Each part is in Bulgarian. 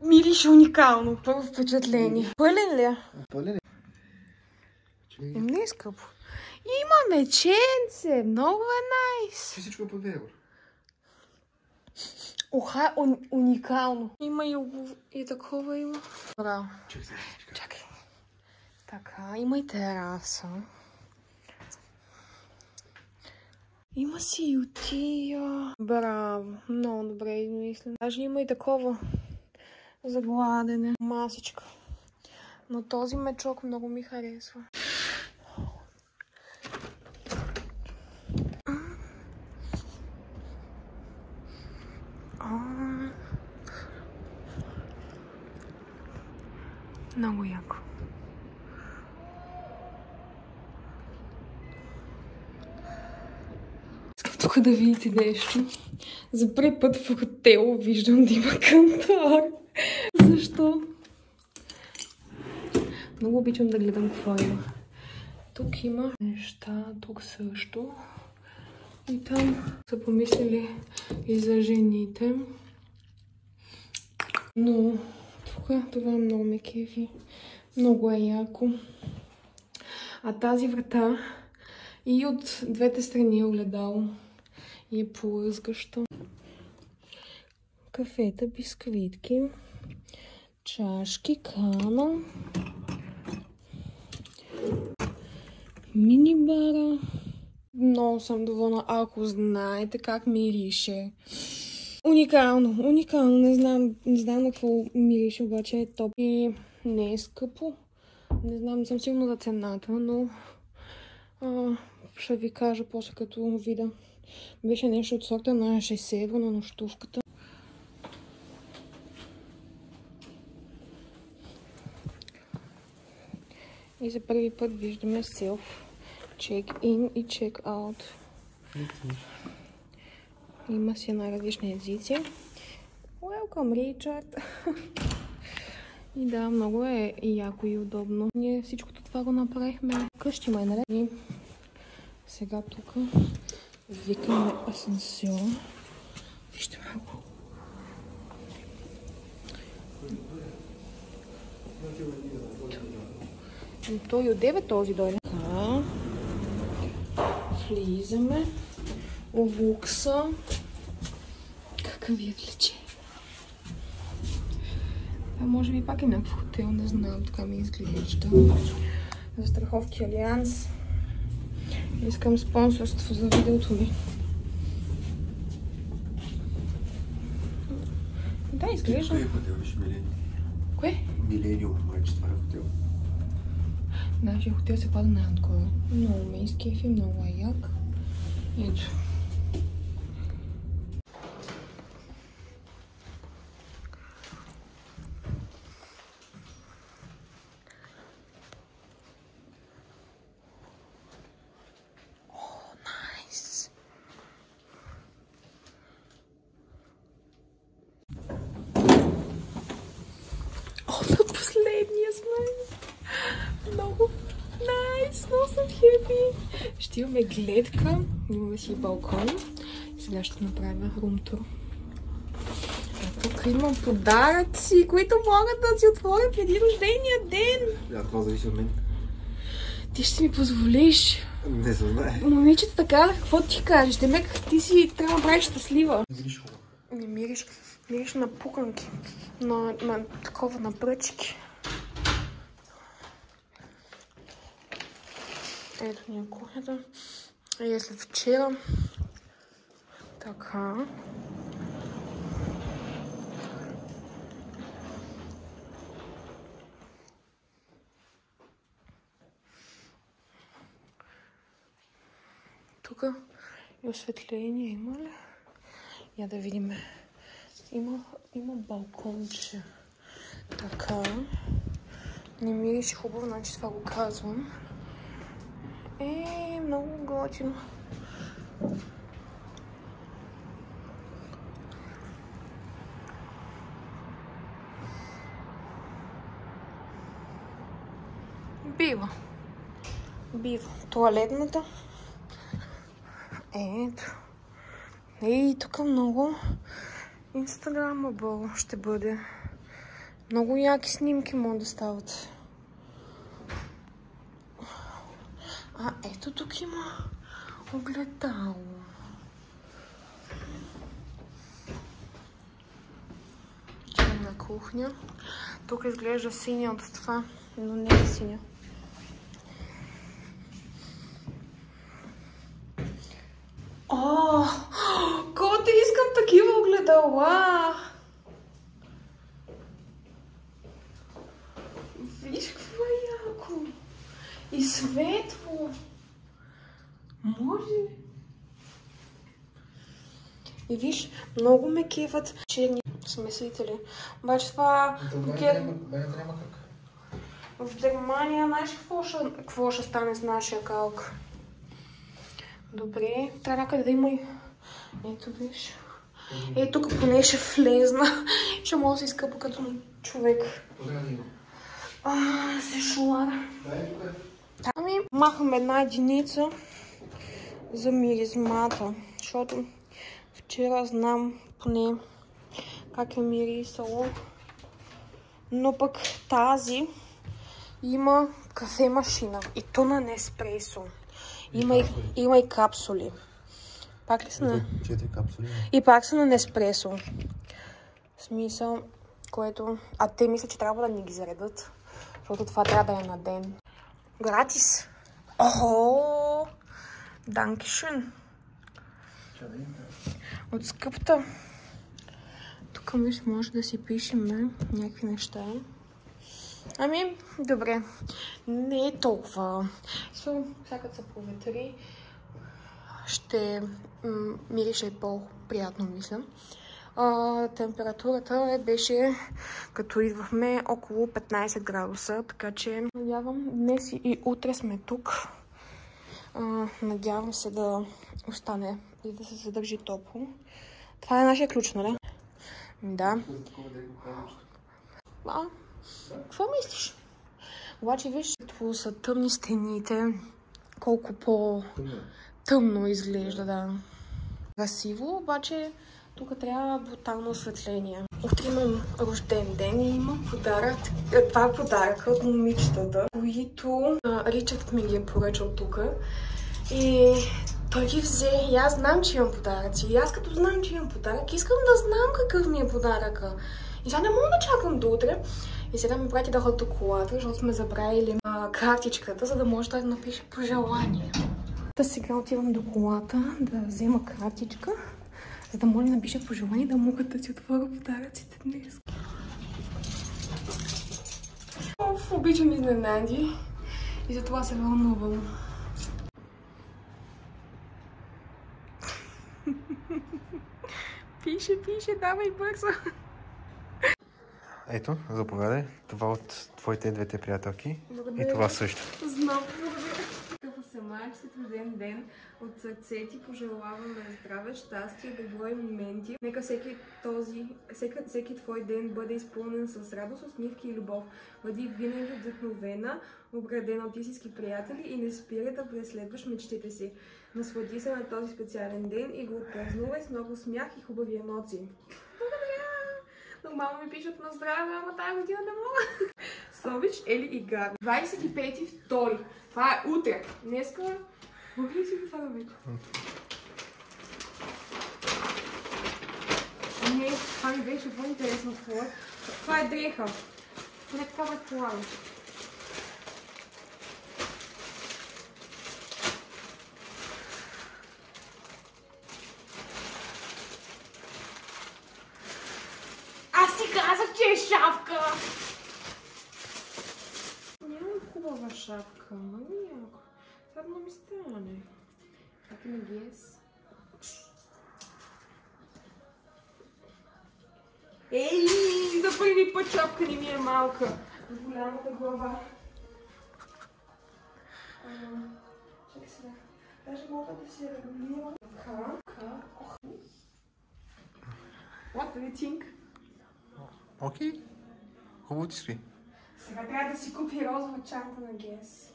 Мирише уникално. Първо впечатление. Пълен ли е? Пълен ли? Не е скъпо. Има меченце. Много е найс. Всичко е по 2 евро. Оха, уникално. Има и такова има. Браво. Чакай. Така, има и тераса. Има си ютия. Браво. Много добре измислено. Даже има и такова за гладене. Масичка. Но този мечок много ми харесва. Много яко. Искам тук да видите нещо. За първи път в хотел виждам да има кантар. Защо? Много обичам да гледам какво има. Тук има неща, тук също. И там са помислили и за жените. Но тук това много ме кефи. Много е яко. А тази врата и от двете страни е огледало. И е полъзгащо. Кафета, бисквитки, чашки, кана, мини-бара. Много съм доволна, ако знаете как мирише. Уникално, уникално. Не знам на какво мирише, обаче е топ. И не е скъпо. Не знам, не съм сигурна за цената, но ще ви кажа после като видя. Беше нещо от сорта на 60 евро на нощувката. И за първи път виждаме self check-in и check-out. Има си най-различни езици. Welcome, Ричард! И да, много е яко и удобно. Ние всичкото това го направихме къщи, май, нали? И сега тук викаме асансьора. Вижте малко. Той от 9 този дойде. Така. Влизаме. Лукса. Какъв ви е влече? Това може би пак е някакъв хотел, не знам, така ми изглежда. Застраховки Алианс. Искам спонсорство за видеото ми. Да, изглежда. Кое хотел беше Милениум? Кое? Милениум, майче, това е хотел. Нашия хотел се пада на Анкора. Много ме изкефи, много е як. Ето. Много найс, много съм хепи. Ще имаме гледка, имаме си балкон. Сега ще направим румтур. А тук имам подаръци, които могат да си отворя преди рождения ден. Да, това зависи от мен. Ти ще ми позволиш. Не се знае. Момичета така, какво ти кажеш? Демек, ти си трябва да правиш щастлива. Мириш хубаво. Не мириш на пуканки, на такова, на бръчки. Ето ни е кухнята. И е след вчера. Така. Тук и осветление има ли? Я да видим. Има балконче. Така. Не мирише хубаво, значи това го казвам. Много готино. Бива. Туалетната. Ето. Тук много инстаграмабъл ще бъде. Много яки снимки могат да стават. Ето тук има огледало. Черна кухня. Тук изглежда синя от това, но не е синя. Колко искам такива огледала! Виж какво е яко! И светло! Може ли? И виж, много ме кефат черни смесители. Обаче това... Няма как. В Германия, знаеш какво ще стане с нашия калк? Добре, трябва някъде да има и... Ето виж. Тук поне ще влезна. Ще мога да се изкъпа като човек. Се шулара. Ами, махам една единица за миризмата, защото вчера знам поне как е мирисало. Но пък тази има кафе-машина и то на Неспресо. Има и капсули. Пак ли са на... 4 капсули. И пак са на Неспресо. В смисъл, което... те мислят, че трябва да ни ги заредат, защото това трябва да е на ден. Гратис! Охо! Данкишън! От скъпта. Тук може да си пишем някакви неща. Ами, добре. Не е толкова. Сега като се проветри, ще мирише по-приятно, мисля. Температурата беше, като идвахме, около 15 градуса, така че надявам днес и утре сме тук. Надявам се да остане и да се задържи топло. Това е нашия ключ, нали? Да. Какво мислиш? Обаче виж, като са тъмни стените, колко по-тъмно изглежда, да. Красиво, обаче тук трябва брутално осветление. Утре имам рожден ден и имам подарък. Това е подарък от момичетата, които Ричард ми ги е поръчал тук. И той ги взе. И аз знам, че имам подаръци. И аз като знам, че имам подарък, искам да знам какъв ми е подаръка. И сега не мога да чакам до утре. И сега ми прати да ходя до колата, защото сме забравили картичката, за да може той да напише пожелание. Сега отивам до колата да взема картичка, за да може да напише пожелание, да могат да си отворя подаръците днес. Обичам изненади и затова се вълнувам. Пише, давай бързо. Ето, заповядай. Това от твоите двете приятелки. Благодаря. И това също. Знам, благодаря. Като се майче, рожден ден, от сърце ти пожелаваме здраве, щастие, добро и моменти. Нека всеки твой ден бъде изпълнен с радост, усмивки и любов. Бъди винаги вдъхновена, обградена от истински приятели и не спирай да преследваш мечтите си. Наслади се на този специален ден и го отпразнувай с много смях и хубави емоции. Благодаря! Нормално ми пишат на здраве, ама тази година не мога. С обич, Ели и Габи. 25.2. Това е утре. Днеска... Мога ли си го това да вече? Не, това ми беше по-интересно това. Това е дреха. Не така предполагам. Аз ти казах, че е шапка! Нямам хубава шапка, много яко. Трудно ми стане. Как ми гес? Ей, за първи път шапка не ми е малка. С голямата глава. Чакай сега. Даже мога да си регулирам. What do you think? Окей. Хубаво ти стои. Сега трябва да си купи розова чанта на Гес.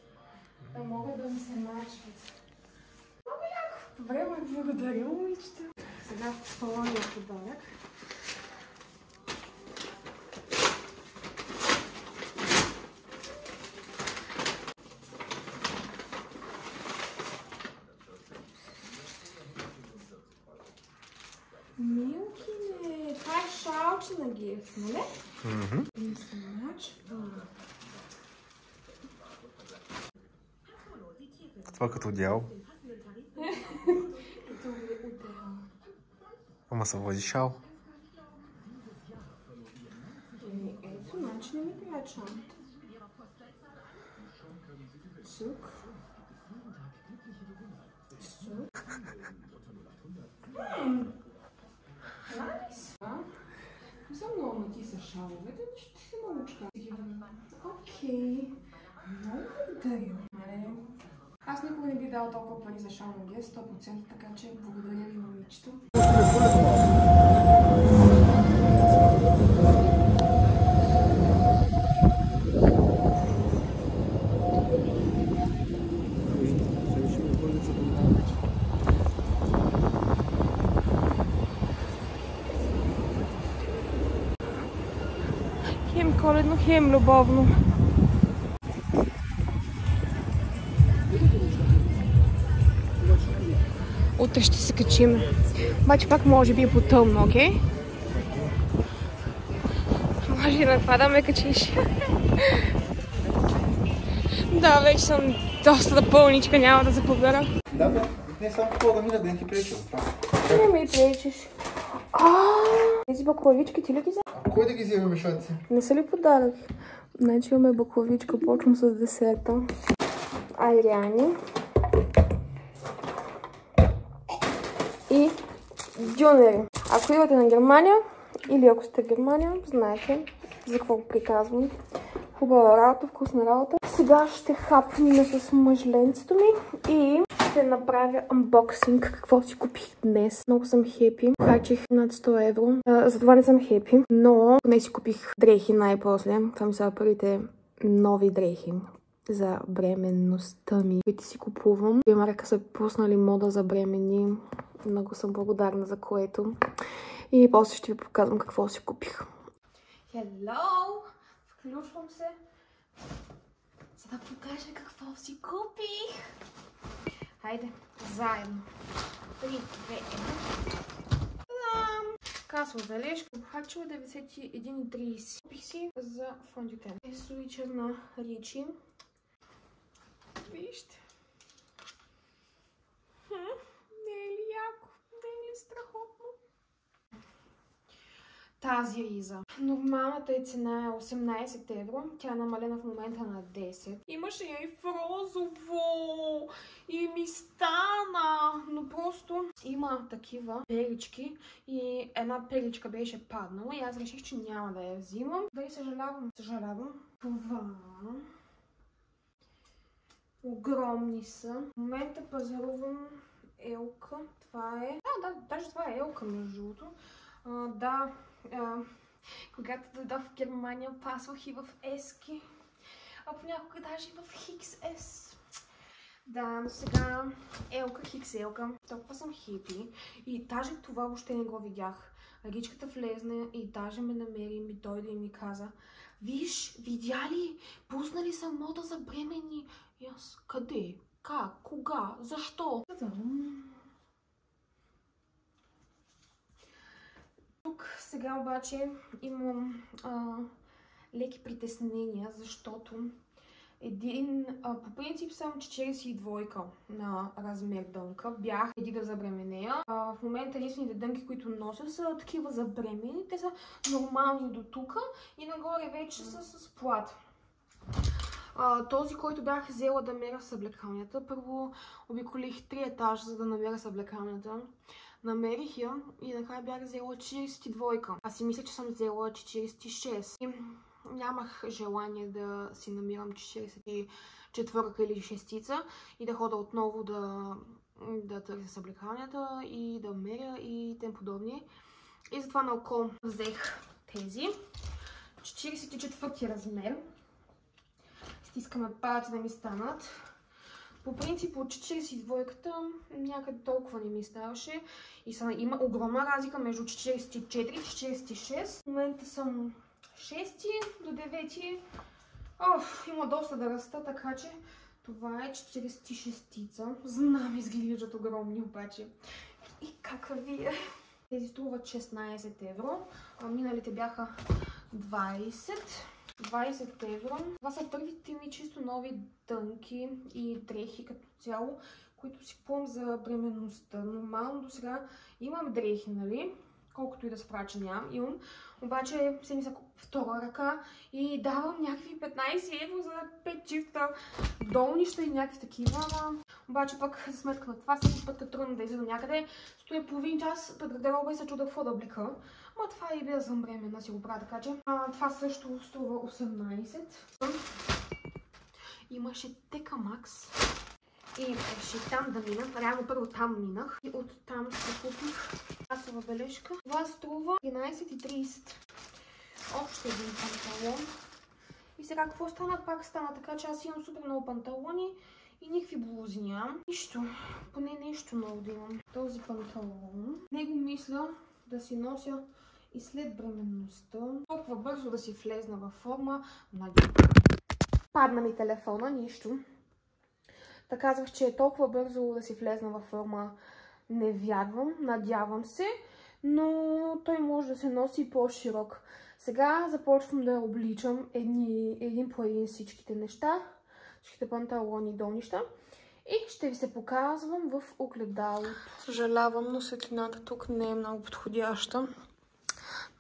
Да могат да ми се начват. Много яко. Добре, ме благодаря, момичета. Сега втория подарък. Милкине, това е шалче на Геф, нали? И се начва. Това като дял. Като отдел. Ама се води шал. Ето, значи не ми трябва чанта. Цук. Цук. Найс. Не съм много на ти са шаловете, но ще се научка. Окей. Много благодаря. Аз никога не би дала толкова пари за шал на Геф, 100%, така че благодаря ви, момичето. Хем коледно, хем любовно. Утре ще се качим. Обаче пак може би е по-тъмно, окей? Може и на това да ме качиш. Да, вече съм доста пълничка, няма да се побера. Да, бе. Не само какво да мина, да не ти пречил. Не ми пречиш. Тези баклавички ти ли ги взема? Кой да ги вземе мешанци? Не са ли подарък? Значи имаме баклавичка, почвам с десерта. Айряни. И дюнери. Ако идвате на Германия, или ако сте в Германия, знаете за какво приказвам. Хубава работа, вкусна работа. Сега ще хапнем с мъжленцето ми и ще направя анбоксинг какво си купих днес. Много съм хепи. Хачих над 100 евро. Затова не съм хепи, но не си купих дрехи най-после. Това ми са първите нови дрехи за бременността ми, които си купувам. Марка са пуснали мода за бремени. Много съм благодарна за което. И после ще ви показвам какво си купих. Hello! Включвам се, за да покажа какво си купих. Хайде, заедно. 3, 2, 1. Касова бележка. Обхачила 91,30. Купих си за фондютен. Суичер на Ричи. Вижте. Не е ли яко? Не е ли страхотно? Тази риза. Нормалната е цена е 18 евро. Тя е намалена в момента на 10. Имаше я и в розово. И ми стана. Но просто има такива перички. И една перичка беше паднала. И аз реших, че няма да я взимам. Дали съжалявам? Съжалявам. Това. Огромни са. В момента пазарувам елка. Това е... Да, даже това е елка между другото. Да, когато дойдох в Германия, пасвах и в ески, а понякога даже и в XS. Да, но сега елка, XL-ка, толкова съм хипи и даже това въобще не го видях. Ричката влезне и даже ме намери, ми дойде и ми каза: виж, видя ли? Пуснали са мода за бремени. И аз, къде? Как? Кога? Защо? Тук сега обаче имам леки притеснения, защото по принцип съм 42 на размер дънка. Бях преди да забременея. В момента единствените дънки, които нося, са такива за бремени. Те са нормални до тук и нагоре вече са с плат. Този, който бях взела да меря съблекалнята, първо обиколих 3 етажа, за да намеря съблекалнята. Намерих я и накрая бях взела 42. Аз си мисля, че съм взела 46. И нямах желание да си намирам 44 или 6 и да хода отново да търся съблекалнята и да меря и тем подобни. И затова на око взех тези. 44 размер. Стискаме палци да ми станат. По принцип от 42-ката някъде толкова не ми ставаше. И има огромна разлика между 44 и 46. В момента съм 6 до 9. Има доста да раста, така че това е 46-ца. Знам, изглеждат огромни обаче. И каква ви е? Тези струват 16 евро, а миналите бяха 20 евро. Това са първите ми чисто нови дънки и дрехи като цяло, които си купувам за бременността. Нормално до сега имам дрехи, нали? Колкото и да се правя, че имам. Обаче се ми са втора ръка и давам някакви 15 евро за 5 чифта долнища и някакви такива. Обаче пък за сметка на това всеки път, като тръгна да излизам някъде, стоя половин час пред гардероба и се чуда какво да облека. Ма това и да съм бременна, си го правя, така че. Това също струва 18. Имаше Тека Макс. И реших там да мина. Реално първо там минах. И оттам се купих касова бележка. Това струва 11,30. Още един панталон. И сега какво стана? Пак стана така, че аз имам супер много панталони и никакви блузи нямам. Нищо. Поне нещо много да имам. Този панталон. Него мисля да си нося и след бременността. Толкова бързо да си влезна във форма. Падна ми телефона, нищо. Та казах, че е толкова бързо да си влезна във форма. Не вярвам, надявам се, но той може да се носи по-широк. Сега започвам да обличам един по един всичките неща, всичките панталони и долнища. И ще ви се показвам в огледалото. Съжалявам, но светлината тук не е много подходяща.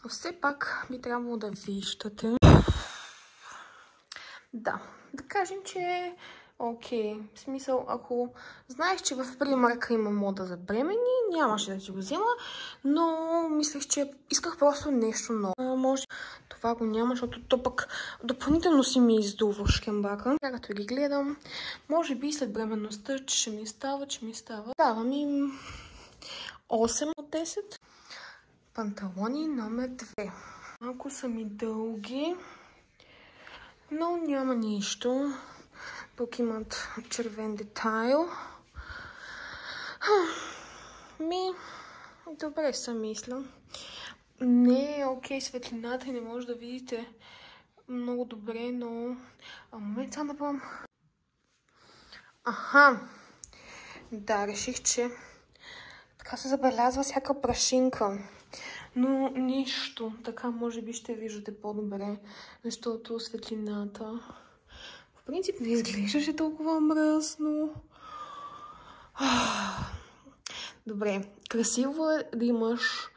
Но все пак би трябвало да виждате. Да кажем, че окей. В смисъл, ако знаех, че в Primark има мода за бремени, нямаше да си го взема, но мислех, че исках просто нещо ново. Може това го няма, защото то пък допълнително си ми издува шкембака. Сега като ги гледам, може би след бременността, че ще ми става, Давам им 8 от 10. Панталони номер 2. Малко са ми дълги, но няма нищо. Тук имат червен детайл. Добре са, мисля. Не е окей светлината и не може да видите много добре, но... момент, сега напълно. Да, реших, че така се забелязва всяка прашинка. Но нищо. Така може би ще виждате по-добре, защото светлината... В принцип не изглеждаше толкова мръсно. Добре, красиво е да имаш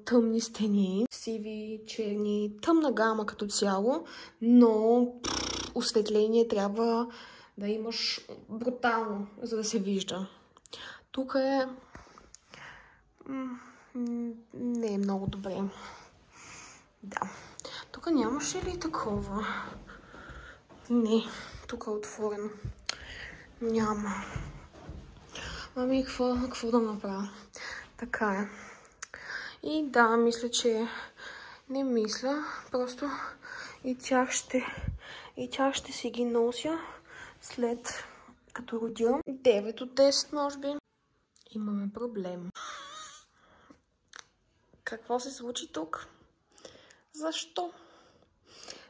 тъмни стени, сиви, черни, тъмна гама като цяло, но осветление трябва да имаш брутално, за да се вижда. Тук е... не е много добре. Да. Тук нямаше ли такова? Не, тук е отворено. Няма. Ами, какво да направя? Така е. И да, мисля, че... Не мисля, просто и тях ще си ги нося след като родя. 9 от 10, може би. Имаме проблем. Какво се случи тук? Защо?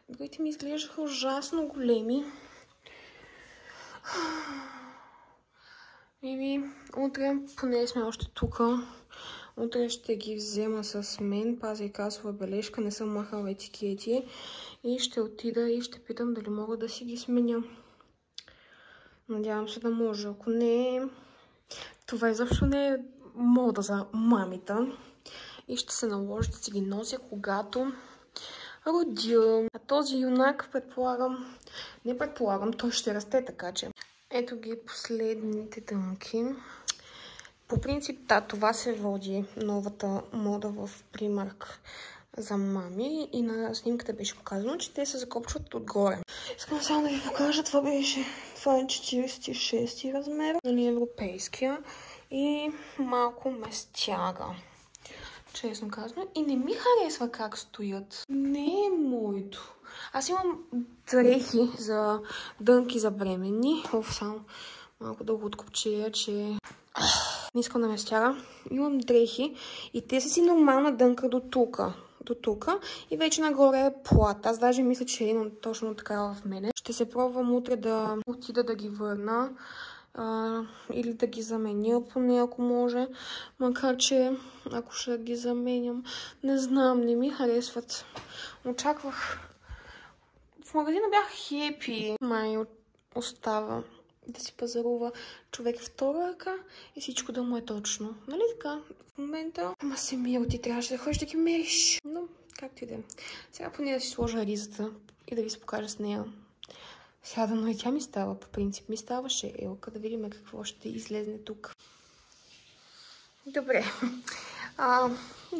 Другите ми изглеждаха ужасно големи. Утре, поне сме още тук, утре ще ги взема с мен, пазя касова бележка, не съм махала етикети и ще отида и ще питам дали мога да си ги сменя. Надявам се да може. Ако не, това изобщо не е мода за мамита и ще се наложи да си ги нося, когато родя. А този юнак, той ще расте, така че. Ето ги последните дънки. По принцип, да, това се води новата мода в Primark за мами и на снимката беше показано, че те се закопчват отгоре. Искам само да ви покажа, това е 46 размер, нали, европейския и малко ме стяга. Честно казано. И не ми харесва как стоят. Не е моето. Аз имам дрехи за дънки за бременни. Само малко да го откопчея, че не искам да ме стяга. Имам дрехи и те са си нормална дънка до тук. И вече нагоре е плат. Аз даже мисля, че имам точно такава в мене. Ще се пробвам утре да отида да ги върна. Или да ги заменя поне, ако може. Макар че, ако ще ги заменям, не знам, не ми харесват. Очаквах. В магазина бях хепи. Май остава да си пазарува човек втора ръка и всичко да му е точно. Нали така? В момента... Ама Семиро, ти трябваше да ходиш да ги мериш. Но, както и да е. Сега поне да си сложа ризата и да ви се покажа с нея. Сяда, но и тя ми става. По принцип ми ставаше елка. Да видим какво ще излезне тук. Добре.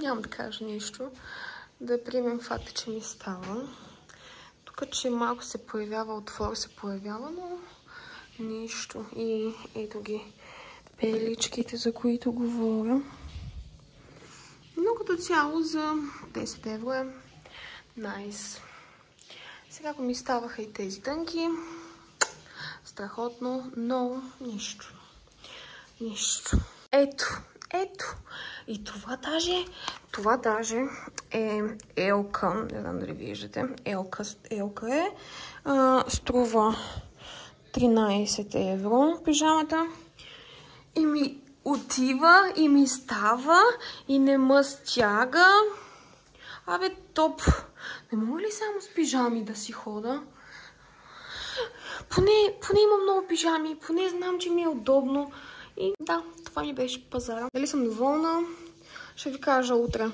Нямам да кажа нищо. Да приемем факта, че ми става. Тук, че малко се появява, отвор се появява, но нищо. И ето ги пеличките, за които говоря. Но като цяло за 10 евро е найс. Сега ако ми ставаха и тези тънки, страхотно, но нищо. Нищо. Ето. И това даже е елка. Не знам дали виждате. Елка е. Струва 13 евро пижамата. И ми отива, и ми става, и не ме стяга. Абе, топ. Не мога ли само с пижами да си хода? Поне има много пижами, поне знам, че ми е удобно. И да, това ми беше пазара. Дали съм доволна, ще ви кажа утре.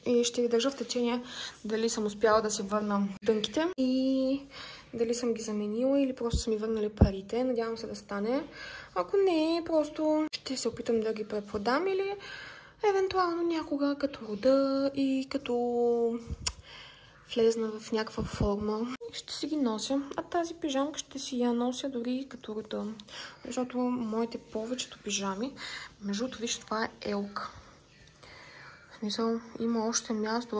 И ще ви държа в течение дали съм успяла да си върна тънките. И дали съм ги заменила или просто са ми върнали парите. Надявам се да стане. Ако не, просто ще се опитам да ги препродам или евентуално някога като рода и като влезна в някаква форма. Ще си ги нося. А тази пижамка ще си я нося дори като рода. Защото моите повечето пижами, между другото, виж, това е елка. В смисъл, има още място.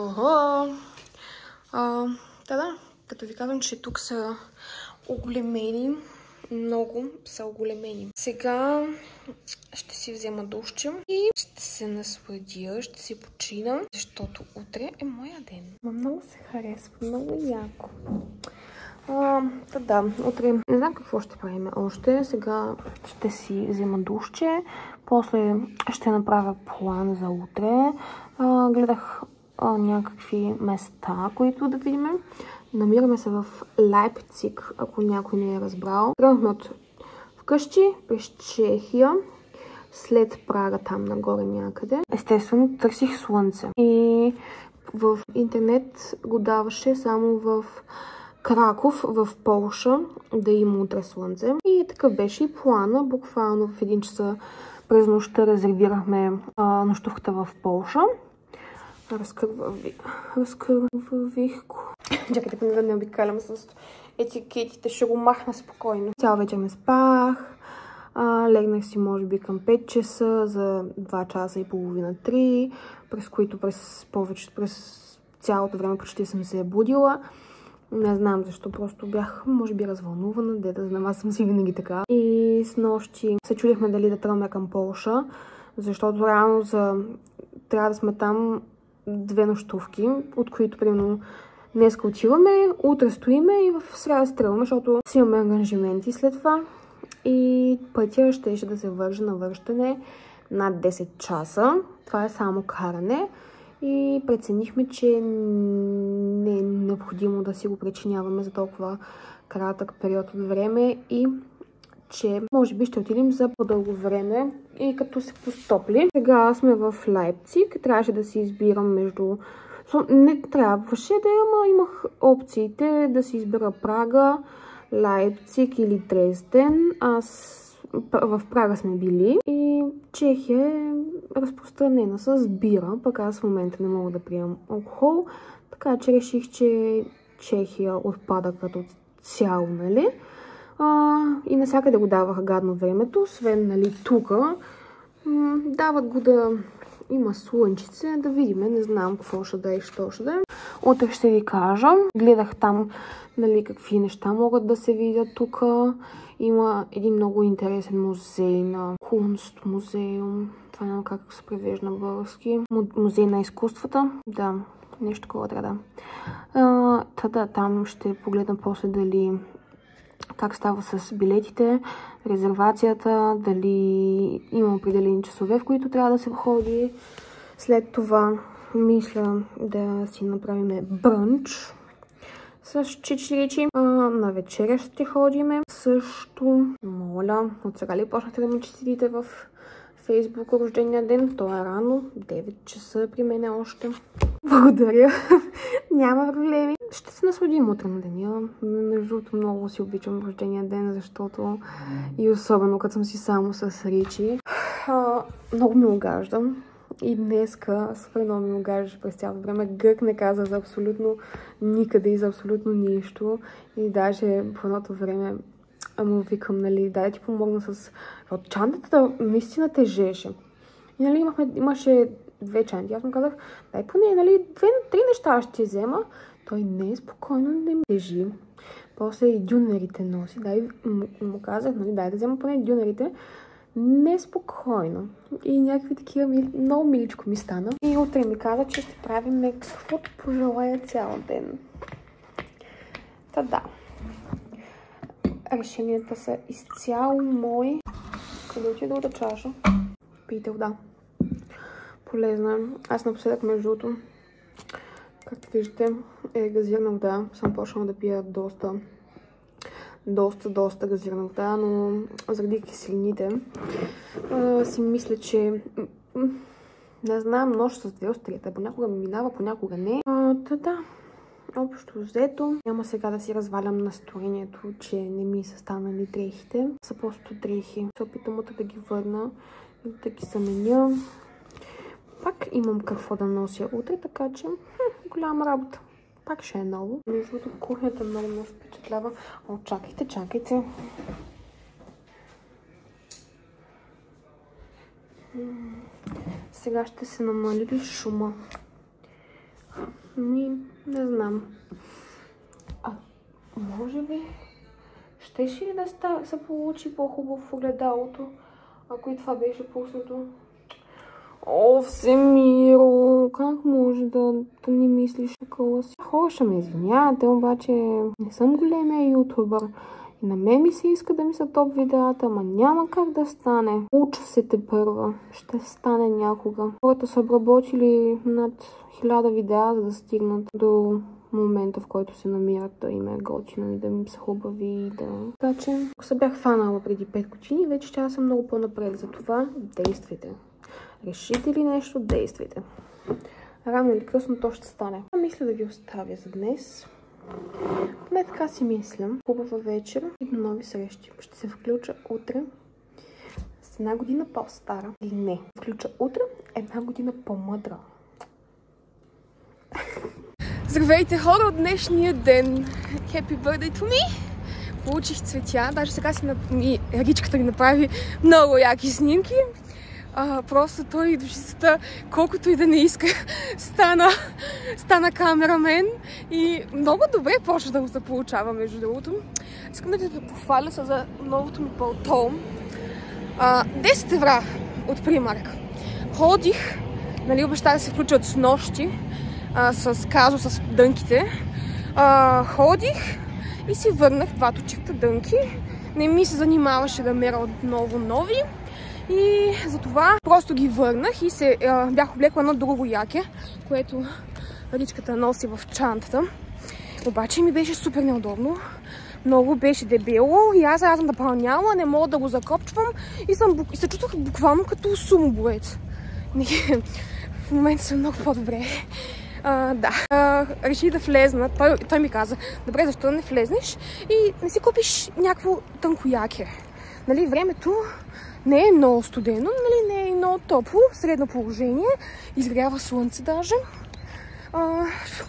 Да, като ви казвам, че тук са оголемени. Много са оголемени. Сега ще си взема душче и ще се насладя, ще си почина, защото утре е моя ден. Много се харесва, много яко. Да, утре не знам какво ще правим още. Сега ще си взема душче, после ще направя план за утре. Гледах някакви места, които да видим. Намираме се в Лайпциг, ако някой не е разбрал. Тръгнахме от вкъщи, през Чехия, след Прага там нагоре някъде. Естествено, търсих слънце. И в интернет го даваше само в Краков, в Полша, да има утре слънце. И такъв беше и плана. Буквално в 1 часа през нощта резервирахме нощувката в Полша. Разкървавих го. Чакайте, поне да не обикалям с етикетите. Ще го махна спокойно. Цял вечер не спах. Легнах си може би към 5 часа за 2 часа и половина, 3, през които през цялото време почти съм се будила. Не знам защо, просто бях може би развълнувана, да знам, аз съм си винаги така. И с нощи се чудихме дали да тръгнем към Полша, защото реално трябва да сме там 2 нощувки, от които примерно днеска отиваме, утре стоиме и в сряда се тръгваме, защото си имаме ангажименти след това. И пътя ще да се върже на връщане над 10 часа. Това е само каране. И преценихме, че не е необходимо да си го причиняваме за толкова кратък период от време и че може би ще отидем за по-дълго време и като се постопли. Сега сме в Лайпциг. Трябваше да си избирам между... Не трябваше да имах опциите да си избера Прага, Лайпциг или Дрезден. В Прага сме били и Чехия е разпространена с бира, пък аз в момента не мога да приемам алкохол, така че реших, че Чехия отпада като цяло, нали? И навсякъде го даваха гадно времето, освен, нали, тука. Дават го да има слънчице, да видим, не знам какво ще да е и що ще да е. Утре ще ви кажа. Гледах там, нали, какви неща могат да се видят тук. Има един много интересен музей на Кунст музеум. Това не знам как се превежда на български. Музей на изкуствата. Да, нещо такова трябва да. Там ще погледна после дали как става с билетите, резервацията, дали има определени часове, в които трябва да се ходи. След това мисля да си направим брънч с чичиричи. На вечеря ще ходиме. Също, моля, от сега ли почнахте да ми честитите в Фейсбук рождения ден? То е рано, 9 часа при мен още. Благодаря, няма проблеми. Ще се насладим утре на деня. Между другото, много си обичам рождения ден, защото и особено като съм си само с Ричи. Много ми огаждам. И днеска супер много ми огаждаше през цялото време. Гък не каза за абсолютно никъде и за абсолютно нищо. И даже по едното време му викам, нали, дай да ти помогна с... От чантата наистина тежеше. И нали имаше 2 чанти. Аз му казах, дай поне, нали, 2-3 неща ще взема. Той не е спокойно, не ми тежи. После и дюнерите носи. Дай му казах, нали, дай да взема поне дюнерите. Неспокойно. И някакви такива много миличко ми стана. И утре ми каза, че ще правим каквото пожелая цял ден. Та да. Решенията са изцяло мои. Къде отида да чаша? Пийте вода. Полезна. Аз напоследък, между другото, както виждате, е газирана вода. Съм почнала да пия доста газирана вода, но заради киселините си мисля, че не знам, нож с 2 острията. Понякога ми минава, понякога не. Да, общо взето. Няма сега да си развалям настроението, че не ми са станали дрехите. Са просто дрехи. Се опитам утре да ги върна и да ги заменя. Пак имам какво да нося утре, така че голяма работа. Пак ще е ново. Между другото, кухнята много ме впечатлява. О, чакайте. Сега ще се намали ли шума? Не знам. Може би щеше ли да се получи по-хубаво в огледалото, ако и това беше пуснато? О, Всемиро, как може да не мислиш такова си? Хора ще ме извинявате, обаче не съм големия ютубър. И на мен ми се иска да ми са топ видеята, ама няма как да стане. Уча се тепърва. Ще стане някога. Хората са обработили над 1000 видеа, за да стигнат до момента, в който се намират да им е готино и да им са хубави. Така че, ако се бях фанала преди 5 години, вече ще съм много по-напред. Затова действайте. Решите ли нещо, действайте. Рано или късно то ще стане. Мисля да ви оставя за днес. Поне така си мисля. Хубава вечер и до нови срещи. Ще се включа утре с 1 година по-стара. Или не. Включа утре 1 година по-мъдра. Здравейте хора от днешния ден. Happy birthday to me! Получих цветя. Даже сега Ричката ми направи много яки снимки. Просто той душицата, колкото и да не иска, стана камерамен и много добре почва да го се получава, между другото. Искам да ви похваля за новото ми пълто. 10 евра от Примарк. Ходих, нали, обещах да се включат с нощи, с казо, с дънките. Ходих и си върнах 2 точивта дънки. Не ми се занимаваше да мера отново нови. И затова просто ги върнах и се бях облекла едно друго яке, което Ричката носи в чантата. Обаче ми беше супер неудобно. Много беше дебело и аз съм напълняла, не мога да го закопчвам и се чувствах буквално като сумобоец. В момента съм много по-добре. Реших да влезна. Той ми каза, добре, защо да не влезнеш и не си купиш някакво тънко яке. Нали, времето не е много студено, нали, не е много топло, средно положение, изгрява слънце даже.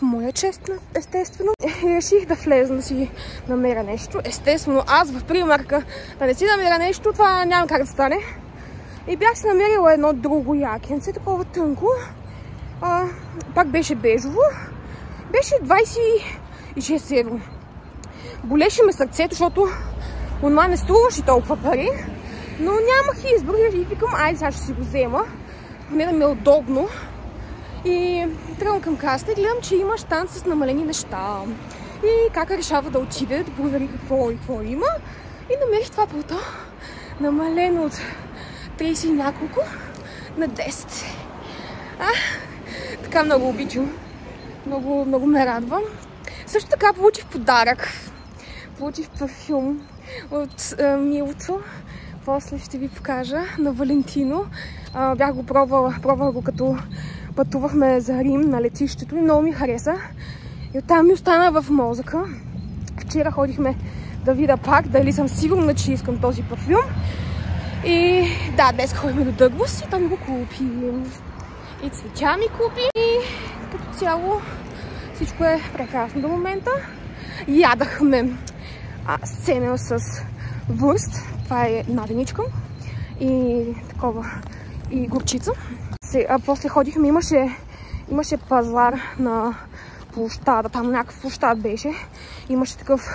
Моя чест, естествено. Реших да влезна да си намеря нещо. Естествено, аз в Примарка да не си намеря нещо, това няма как да стане. И бях си намерила едно друго якенце, такова тънко. Пак беше бежово. Беше 26 евро. Болеше ме сърцето, защото онлайн не струваше толкова пари. Но нямах избор и викам, айде сега ще си го взема. Поне да ми е удобно. И тръгвам към касата и гледам, че има щанд с намалени неща. И Кака решава да отиде, да провери какво има. И намерих това пълто, намалено от 30 и няколко на 10. Така много обичам. Много ме радва. Също така получих подарък. Получих парфюм от Милото. После ще ви покажа на Валентино. Бях го пробвала го като пътувахме за Рим на летището и много ми хареса. И оттам ми остана в мозъка. Вчера ходихме да видя пак, дали съм сигурна, че искам този парфюм. И да, днес ходихме до Дъглас и там ми го купи. И цветя ми купи. И като цяло всичко е прекрасно до момента. Ядахме семел с вурст. Това е наденичка. И такова. И горчица. После ходихме, имаше пазар на площада. Там някакъв площад беше. Имаше такъв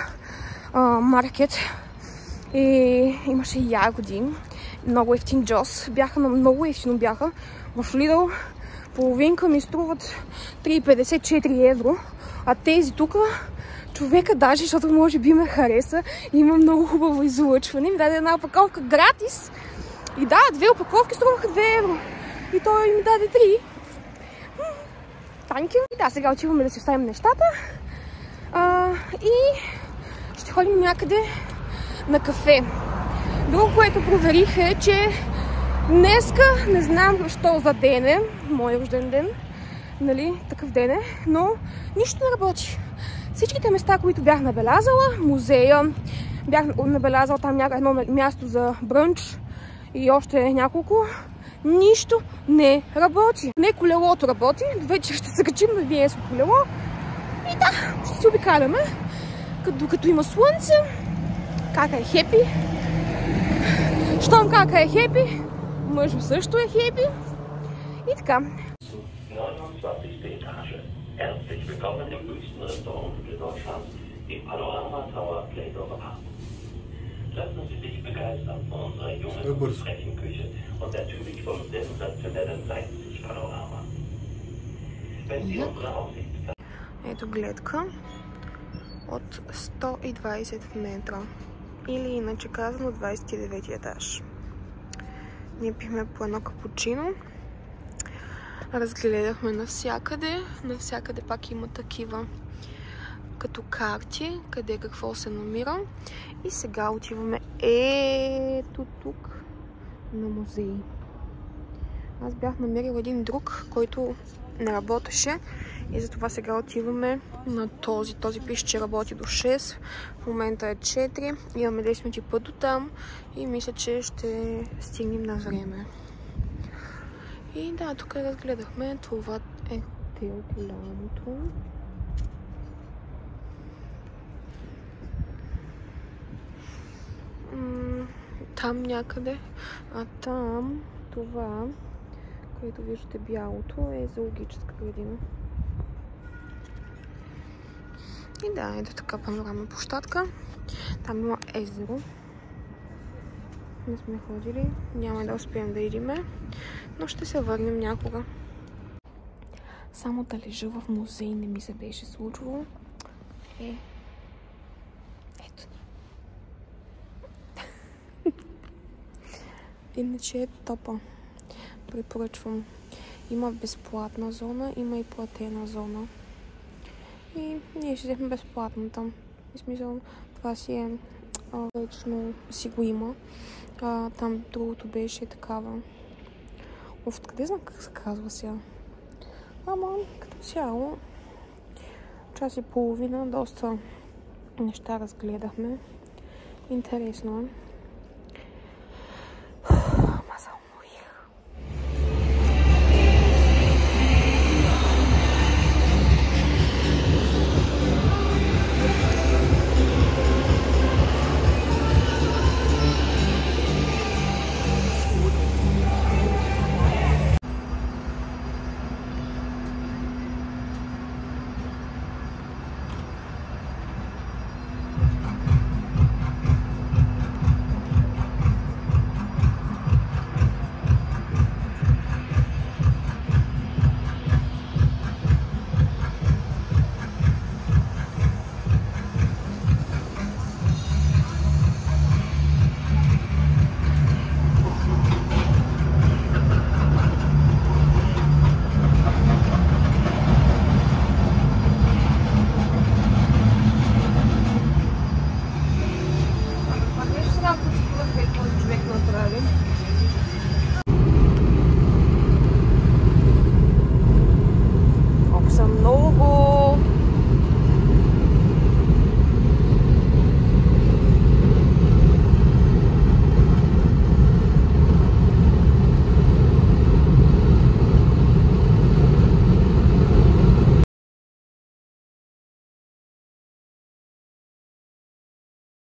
маркет. И имаше ягоди. Много ефтин джос. Много ефтино бяха. В Lidl половинка ми струват 3,54 евро. А тези тук човека даже, защото може би ме хареса, има много хубаво излъчване. Ми даде една опаковка гратис. И да, 2 опаковки струваха 2 евро. И той ми даде 3. Танки. И да, сега отиваме да си оставим нещата. И ще ходим някъде на кафе. Друго, което проверих е, че днеска, не знам що за ден е, мой рожден ден, нали, такъв ден е, но нищо не работи. Всичките места, които бях набелязала, музея, бях набелязала там едно място за брънч и още няколко, нищо не работи. Не колелото работи, вече ще се качим на Виенско колело и да, ще си обикаляме, докато има слънце. Кака е хепи. Щом Кака е хепи, мъжо също е хепи. И така. Ето гледка от 120 метра. Или иначе казано 29 етаж. Ние пихме по едно капучино. Разгледахме навсякъде. Навсякъде пак има такива като карти, къде какво се намира. И сега отиваме ето тук на музей. Аз бях намерила един друг, който не работеше. И затова сега отиваме на този. Този пише, че работи до 6. В момента е 4. Имаме 10 минути път до там. И мисля, че ще стигнем на време. И да, тук разгледахме. Това е голямото. Там някъде. А там това, което виждате бялото, е зоологическа градина. И да, ето така панорамна площадка. Там има езеро. Не сме ходили. Няма да успеем да идиме. Но ще се върнем някога. Само да лежа в музей не ми се беше случило. Ето. Иначе е топа. Препоръчвам. Има безплатна зона, има и платена зона. И ние ще взехме безплатната. В смисъл, това си е вечно си го има. Там другото беше такава. Къде знам как се казва сега? Ама като цяло час и половина доста неща разгледахме. Интересно е.